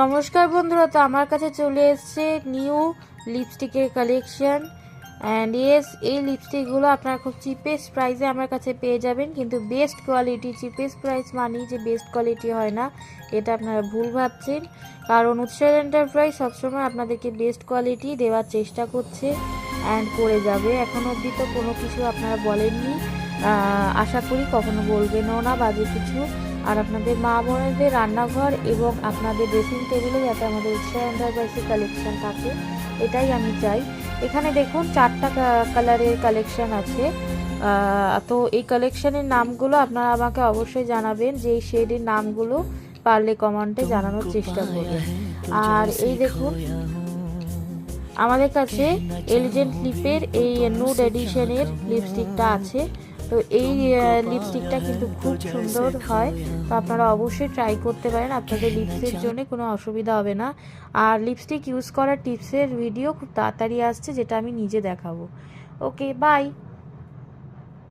নমস্কার বন্ধুরা, তো আমার কাছে চলে এসেছে নিউ লিপস্টিকের কালেকশন। অ্যান্ড ইয়েস, এই লিপস্টিকগুলো আপনারা খুব চিপেস্ট প্রাইসে আমার কাছে পেয়ে যাবেন, কিন্তু বেস্ট কোয়ালিটি। চিপেস্ট প্রাইস মানেই যে বেস্ট কোয়ালিটি হয় না, এটা আপনারা ভুল ভাবছেন। কারণ উৎসব এন্টারপ্রাইজ সবসময় আপনাদেরকে বেস্ট কোয়ালিটি দেওয়ার চেষ্টা করছে অ্যান্ড করে যাবে। এখন অবধি তো কোনো কিছু আপনারা বলেননি, আশা করি কখনো বলবেনও না বাজে কিছু। আর আপনাদের মা বোনেদের রান্নাঘর এবং আপনাদের ড্রেসিং টেবিলে যাতে আমাদের উৎসব এন্টারপ্রাইজের কালেকশন থাকে, এটাই আমি চাই। এখানে দেখুন 4টা কালারের কালেকশন আছে। তো এই কালেকশনের নামগুলো আপনারা আমাকে অবশ্যই জানাবেন, যে এই শেডের নামগুলো পারলে কমেন্টে জানানোর চেষ্টা করবেন। আর এই দেখুন আমাদের কাছে এলিজেন্ট লিপের এই নুড এডিশনের লিপস্টিকটা আছে। তো এই লিপস্টিকটা কিন্তু খুব সুন্দর হয়, তো আপনারা অবশ্যই ট্রাই করতে পারেন, আপনাদের লিপসের জন্য কোনো অসুবিধা হবে না। আর লিপস্টিক ইউজ করার টিপসের ভিডিও খুব তাড়াতাড়ি আসছে, যেটা আমি নিজে দেখাবো। ওকে, বাই।